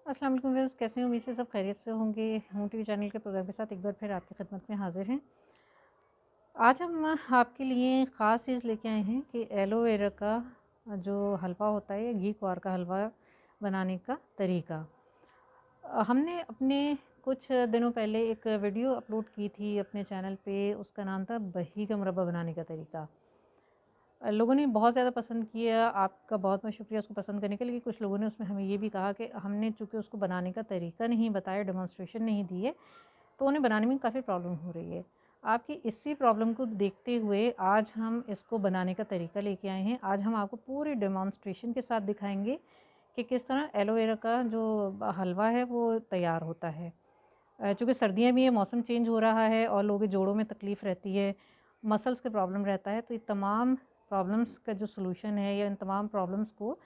अस्सलाम वालेकुम व्यूअर्स, कैसे हैं? उम्मीद से सब खैरियत से होंगे। होम टीवी चैनल के प्रोग्राम के साथ एक बार फिर आपकी खिदमत में हाजिर हैं। आज हम आपके लिए ख़ास चीज़ लेके आए हैं कि एलोवेरा का जो हलवा होता है या घी कुआर का हलवा बनाने का तरीका। हमने अपने कुछ दिनों पहले एक वीडियो अपलोड की थी अपने चैनल पे, उसका नाम था बही का मुरब्बा बनाने का तरीका। लोगों ने बहुत ज़्यादा पसंद किया, आपका बहुत-बहुत शुक्रिया उसको पसंद करने के लिए। कुछ लोगों ने उसमें हमें ये भी कहा कि हमने चूँकि उसको बनाने का तरीका नहीं बताया, डेमोंस्ट्रेशन नहीं दी है, तो उन्हें बनाने में काफ़ी प्रॉब्लम हो रही है। आपकी इसी प्रॉब्लम को देखते हुए आज हम इसको बनाने का तरीका लेके आए हैं। आज हम आपको पूरी डेमोंस्ट्रेशन के साथ दिखाएँगे कि किस तरह एलोवेरा का जो हलवा है वो तैयार होता है। चूँकि सर्दियाँ भी हैं, मौसम चेंज हो रहा है और लोगों के जोड़ों में तकलीफ़ रहती है, मसल्स का प्रॉब्लम रहता है, तो ये तमाम प्रॉब्लम्स का जो सॉल्यूशन है या इन तमाम प्रॉब्लम्स को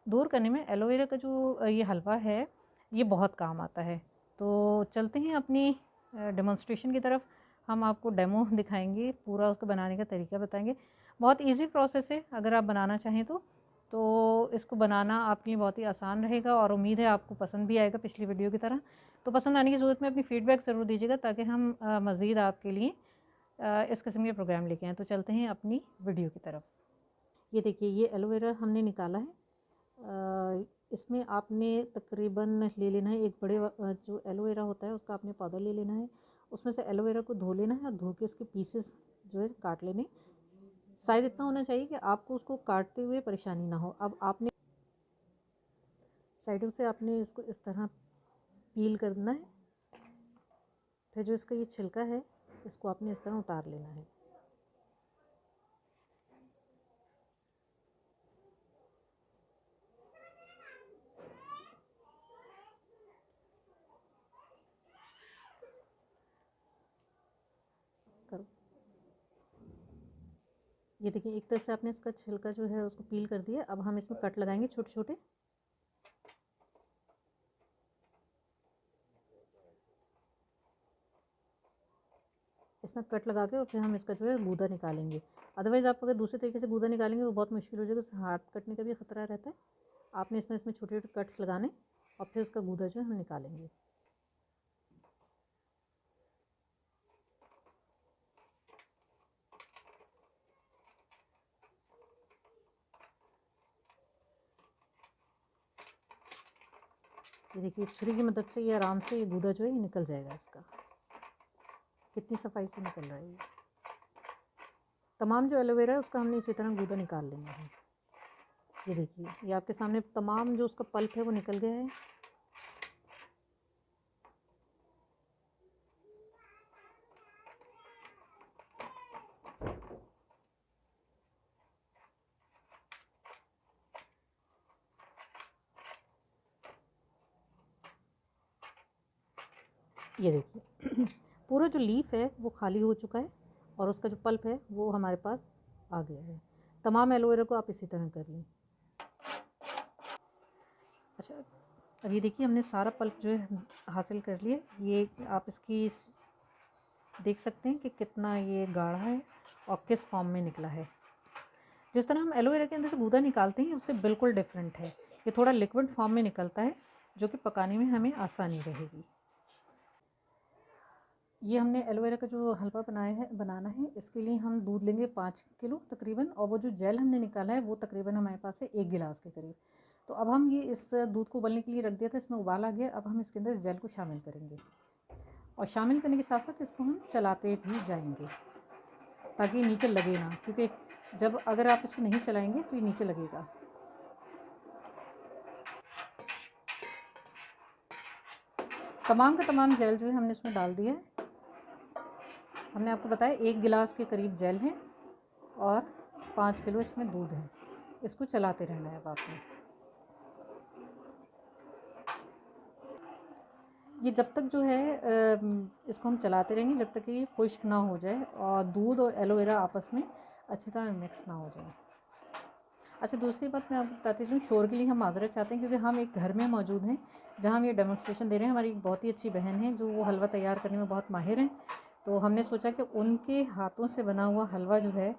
दूर करने में एलोवेरा का जो ये हलवा है, ये बहुत काम आता है। तो चलते हैं अपनी डेमोंस्ट्रेशन की तरफ। हम आपको डेमो दिखाएँगे, पूरा उसको बनाने का तरीका बताएँगे। बहुत ईज़ी प्रोसेस है अगर आप बनाना चाहें तो। तो इसको बनाना आपके लिए बहुत ही आसान रहेगा और उम्मीद है आपको पसंद भी आएगा पिछली वीडियो की तरह। तो पसंद आने की सूरत में अपनी फ़ीडबैक ज़रूर दीजिएगा ताकि हम मज़ीद आपके लिए इस किस्म के प्रोग्राम लेके आएँ। तो चलते हैं अपनी वीडियो की तरफ। ये देखिए, ये एलोवेरा हमने निकाला है। इसमें आपने तकरीबन ले लेना है एक बड़े जो एलोवेरा होता है उसका आपने पौधा ले लेना है। उसमें से एलोवेरा को धो लेना है और धो के इसके पीसेस जो है काट लेने। साइज़ इतना होना चाहिए कि आपको उसको काटते हुए परेशानी ना हो। अब आपने साइडों से आपने इसको इस तरह पील करना है। फिर जो इसका ये छिलका है इसको आपने इस तरह उतार लेना है। करो। ये देखिए, एक तरफ से आपने इसका छिलका जो है उसको पील कर दिया। अब हम इसमें कट लगाएंगे छोटे छोटे। इसमें कट लगा के और फिर हम इसका जो है गूदा निकालेंगे। अदरवाइज़ आप अगर दूसरे तरीके से गूदा निकालेंगे वो बहुत मुश्किल हो जाएगा, उसमें हाथ कटने का भी ख़तरा रहता है। आपने इसमें छोटे छोटे कट्स लगाने और फिर उसका गूदा जो है हम निकालेंगे। ये देखिए, छुरी की मदद से ये आराम से ये गूदा जो है ये निकल जाएगा इसका। कितनी सफाई से निकल रहा है ये। तमाम जो एलोवेरा है उसका हमने इसी तरह गूदा निकाल लेना है। ये देखिए, ये आपके सामने तमाम जो उसका पल्प है वो निकल गया है। ये देखिए पूरा जो लीफ है वो खाली हो चुका है और उसका जो पल्प है वो हमारे पास आ गया है। तमाम एलोवेरा को आप इसी तरह कर लें। अच्छा, अब ये देखिए, हमने सारा पल्प जो है हासिल कर लिया। ये आप इसकी देख सकते हैं कि कितना ये गाढ़ा है और किस फॉर्म में निकला है। जिस तरह हम एलोवेरा के अंदर से गूदा निकालते हैं उससे बिल्कुल डिफरेंट है। ये थोड़ा लिक्विड फॉर्म में निकलता है जो कि पकाने में हमें आसानी रहेगी। ये हमने एलोवेरा का जो हलवा बनाना है इसके लिए हम दूध लेंगे 5 किलो तकरीबन, और वो जो जेल हमने निकाला है वो तकरीबन हमारे पास है 1 गिलास के करीब। तो अब हम ये इस दूध को उबलने के लिए रख दिया था, इसमें उबाल आ गया। अब हम इसके अंदर इस जेल को शामिल करेंगे और शामिल करने के साथ साथ इसको हम चलाते भी जाएंगे ताकि नीचे लगे ना, क्योंकि जब अगर आप इसको नहीं चलाएंगे तो ये नीचे लगेगा। तमाम का तमाम जेल जो है हमने इसमें डाल दिया है। हमने आपको बताया 1 गिलास के करीब जेल है और 5 किलो इसमें दूध है। इसको चलाते रहना है अब आपने। ये जब तक जो है इसको हम चलाते रहेंगे जब तक कि ये खुश्क ना हो जाए और दूध और एलोवेरा आपस में अच्छी तरह मिक्स ना हो जाए। अच्छा, दूसरी बात मैं आपको बताती चलूँ, शोर के लिए हम माज़रत चाहते हैं क्योंकि हम एक घर में मौजूद हैं जहाँ हम ये डेमोंस्ट्रेशन दे रहे हैं। हमारी एक बहुत ही अच्छी बहन है जो वो हलवा तैयार करने में बहुत माहिर हैं। तो हमने सोचा कि उनके हाथों से बना हुआ हलवा जो है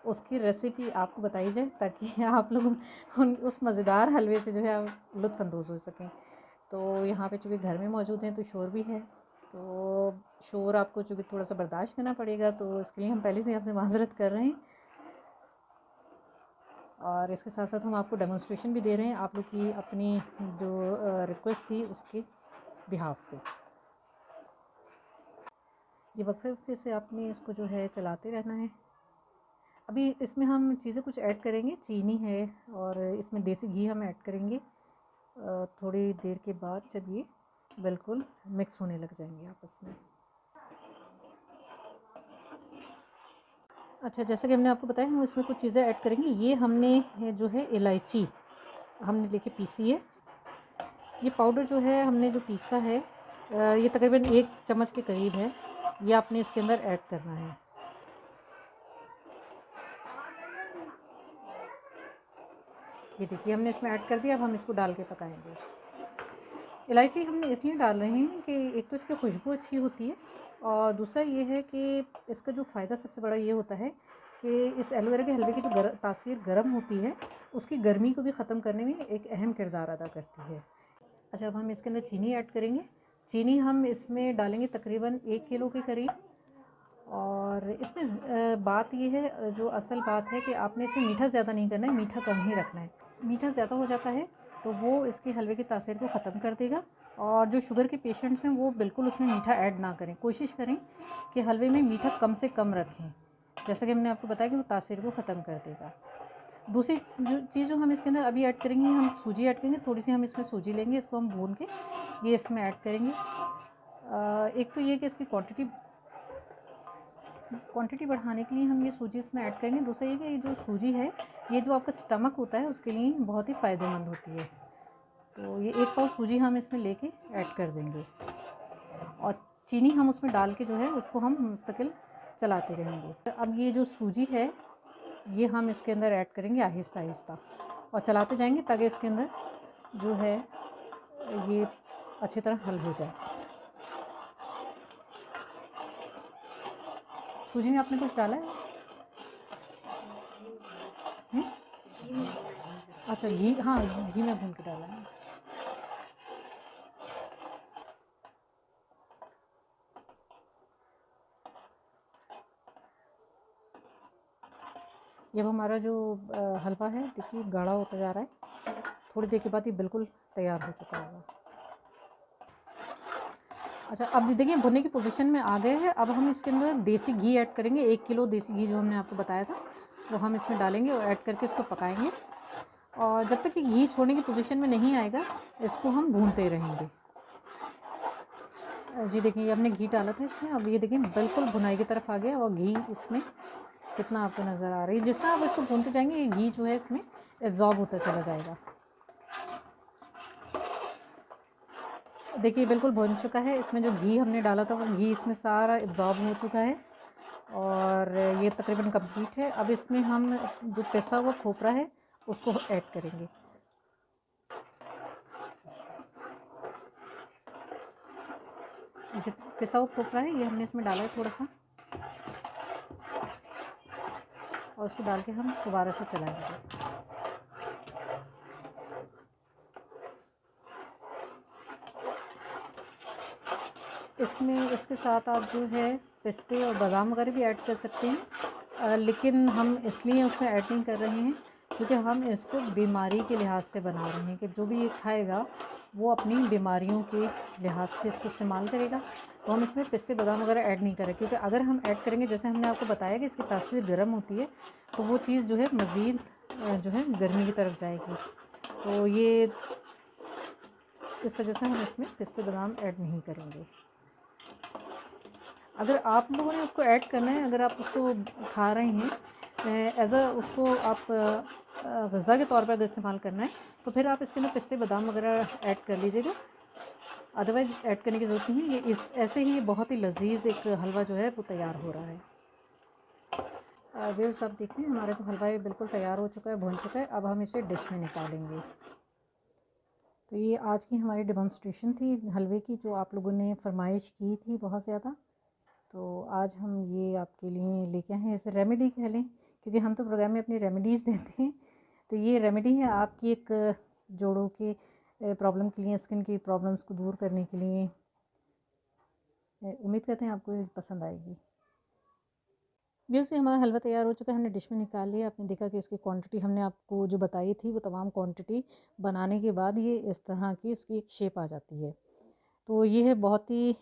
उसकी रेसिपी आपको बताई जाए ताकि आप लोग उस मज़ेदार हलवे से जो है आप लुत्फ़अंदोज़ हो सकें। तो यहाँ पे चूँकि घर में मौजूद हैं तो शोर भी है, तो शोर आपको चूँकि थोड़ा सा बर्दाश्त करना पड़ेगा, तो इसके लिए हम पहले से आपसे माज़रत कर रहे हैं। और इसके साथ साथ हम आपको डेमोन्स्ट्रेशन भी दे रहे हैं आप लोग की अपनी जो रिक्वेस्ट थी उसके बिहाफ पे। ये वक्फे से आपने इसको जो है चलाते रहना है। अभी इसमें हम चीज़ें कुछ ऐड करेंगे, चीनी है और इसमें देसी घी हम ऐड करेंगे थोड़ी देर के बाद, जब ये बिल्कुल मिक्स होने लग जाएंगे आपस में। अच्छा, जैसा कि हमने आपको बताया हम इसमें कुछ चीज़ें ऐड करेंगे। ये हमने जो है इलायची हमने लेके पीसी है। ये पाउडर जो है हमने जो पीसा है ये तकरीबन 1 चम्मच के करीब है। ये आपने इसके अंदर ऐड करना है। ये देखिए हमने इसमें ऐड कर दिया। अब हम इसको डाल के पकाएंगे। इलायची हमने इसलिए डाल रहे हैं कि एक तो इसकी खुशबू अच्छी होती है और दूसरा ये है कि इसका जो फ़ायदा सबसे बड़ा ये होता है कि इस एलोवेरा के हलवे की जो तासीर गर्म होती है उसकी गर्मी को भी ख़त्म करने में एक अहम किरदार अदा करती है। अच्छा, अब हम इसके अंदर चीनी ऐड करेंगे। चीनी हम इसमें डालेंगे तकरीबन 1 किलो के करीब। और इसमें बात ये है, जो असल बात है कि आपने इसमें मीठा ज़्यादा नहीं करना है, मीठा कम ही रखना है। मीठा ज़्यादा हो जाता है तो वो इसके हलवे की तासीर को ख़त्म कर देगा। और जो शुगर के पेशेंट्स हैं वो बिल्कुल उसमें मीठा ऐड ना करें। कोशिश करें कि हलवे में मीठा कम से कम रखें, जैसा कि हमने आपको बताया कि वो तासीर को ख़त्म कर देगा। दूसरी जो चीज़ जो हम इसके अंदर अभी ऐड करेंगे, हम सूजी ऐड करेंगे। थोड़ी सी हम इसमें सूजी लेंगे, इसको हम भून के ये इसमें ऐड करेंगे। एक तो ये कि इसकी क्वांटिटी बढ़ाने के लिए हम ये सूजी इसमें ऐड करेंगे। दूसरा ये कि ये जो सूजी है ये जो आपका स्टमक होता है उसके लिए बहुत ही फ़ायदेमंद होती है। तो ये 1 पाव सूजी हम इसमें लेके ऐड कर देंगे और चीनी हम उसमें डाल के जो है उसको हम मुस्तकिल चलाते रहेंगे। अब ये जो सूजी है ये हम इसके अंदर ऐड करेंगे आहिस्ता आहिस्ता और चलाते जाएंगे ताकि इसके अंदर जो है ये अच्छी तरह हल हो जाए। सूजी में आपने कुछ डाला है? अच्छा, घी, हाँ घी में भून के डाला है। जब हमारा जो हलवा है देखिए गाढ़ा होता जा रहा है, थोड़ी देर के बाद ये बिल्कुल तैयार हो चुका होगा। अच्छा, अब देखिए भुनने की पोजीशन में आ गए हैं। अब हम इसके अंदर देसी घी ऐड करेंगे। 1 किलो देसी घी जो हमने आपको बताया था वो हम इसमें डालेंगे और ऐड करके इसको पकाएंगे। और जब तक कि घी छोड़ने की पोजीशन में नहीं आएगा इसको हम भूनते रहेंगे। जी देखिए, ये हमने घी डाला था इसमें। अब ये देखिए बिल्कुल भुनाई की तरफ आ गया और घी इसमें कितना आपको नज़र आ रही है। जिस तरह आप इसको भूनते जाएंगे ये घी जो है इसमें एब्जॉर्ब होता चला जाएगा। देखिए बिल्कुल भुन चुका है। इसमें जो घी हमने डाला था वो घी इसमें सारा एब्जॉर्ब हो चुका है और ये तकरीबन कंप्लीट है। अब इसमें हम जो पिसा हुआ खोपरा है उसको ऐड करेंगे। जो पिसा हुआ खोपरा है ये हमने इसमें डाला है थोड़ा सा और उसको डाल के हम दोबारा से चलाएंगे। इसमें इसके साथ आप जो है पिस्ते और बादाम वगैरह भी ऐड कर सकते हैं, लेकिन हम इसलिए उसमें ऐड नहीं कर रहे हैं क्योंकि हम इसको बीमारी के लिहाज से बना रहे हैं कि जो भी ये खाएगा वो अपनी बीमारियों के लिहाज से इसको इस्तेमाल करेगा। तो हम इसमें पिस्ते बादाम वगैरह ऐड नहीं करें, क्योंकि अगर हम ऐड करेंगे जैसे हमने आपको बताया कि इसकी तासीर गर्म होती है तो वो चीज़ जो है मज़ीद जो है गर्मी की तरफ जाएगी। तो ये इस वजह से हम इसमें पिस्ते बादाम ऐड नहीं करेंगे। अगर आप लोगों ने उसको ऐड करना है, अगर आप उसको खा रहे हैं एज़ अ उसको आप ग़िज़ा के तौर पर अगर इस्तेमाल करना है तो फिर आप इसके अंदर पिस्ते बादाम वगैरह ऐड कर लीजिएगा। अदरवाइज़ ऐड करने की ज़रूरत नहीं है। ये ऐसे ही बहुत ही लजीज एक हलवा जो है वो तैयार हो रहा है। व्यूअर्स आप देखिए हमारा तो हलवा बिल्कुल तैयार हो चुका है, भुन चुका है। अब हम इसे डिश में निकालेंगे। तो ये आज की हमारी डेमोन्स्ट्रेशन थी हलवे की, जो आप लोगों ने फरमाइश की थी बहुत ज़्यादा। तो आज हम ये आपके लिए लेके आए हैं। इसे रेमेडी कह लें, क्योंकि हम तो प्रोग्राम में अपनी रेमेडीज़ देते हैं। तो ये रेमेडी है आपकी एक जोड़ों के प्रॉब्लम के लिए, स्किन की प्रॉब्लम्स को दूर करने के लिए। उम्मीद करते हैं आपको पसंद आएगी। व्यूअर्स, से हमारा हलवा तैयार हो चुका है, हमने डिश में निकाल लिया। आपने देखा कि इसकी क्वांटिटी हमने आपको जो बताई थी वो तमाम क्वांटिटी बनाने के बाद ये इस तरह की इसकी एक शेप आ जाती है। तो ये है बहुत ही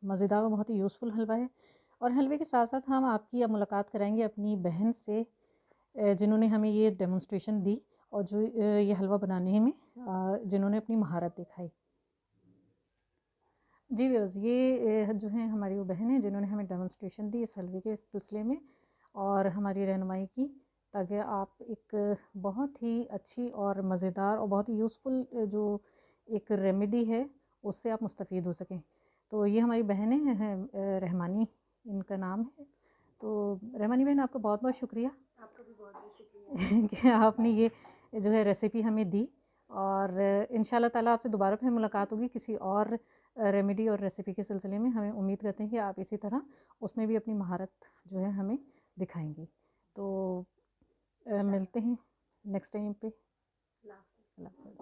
मज़ेदार और बहुत ही यूज़फुल हलवा है। और हलवे के साथ साथ हम आपकी अब मुलाकात कराएंगे अपनी बहन से, जिन्होंने हमें ये डेमोन्स्ट्रेशन दी और जो ये हलवा बनाने में जिन्होंने अपनी महारत दिखाई। जी व्यूअर्स, ये जो है हमारी वो बहन है जिन्होंने हमें डेमोन्स्ट्रेशन दी इस हलवे के सिलसिले में और हमारी रहनुमाई की, ताकि आप एक बहुत ही अच्छी और मज़ेदार और बहुत ही यूज़फुल जो एक रेमेडी है उससे आप मुस्तफ़ीद हो सकें। तो ये हमारी बहन है, रहमानी इनका नाम है। तो रहमानी बहन, आपका बहुत बहुत शुक्रिया। आपका भी बहुत बहुत शुक्रिया कि आपने ये जो है रेसिपी हमें दी। और इंशाल्लाह ताला आपसे दोबारा फिर मुलाकात होगी किसी और रेमेडी और रेसिपी के सिलसिले में। हमें उम्मीद करते हैं कि आप इसी तरह उसमें भी अपनी महारत जो है हमें दिखाएंगी। तो मिलते हैं नेक्स्ट टाइम पे। अल्लाह हाफ़िज़। अल्लाह हाफ़िज़।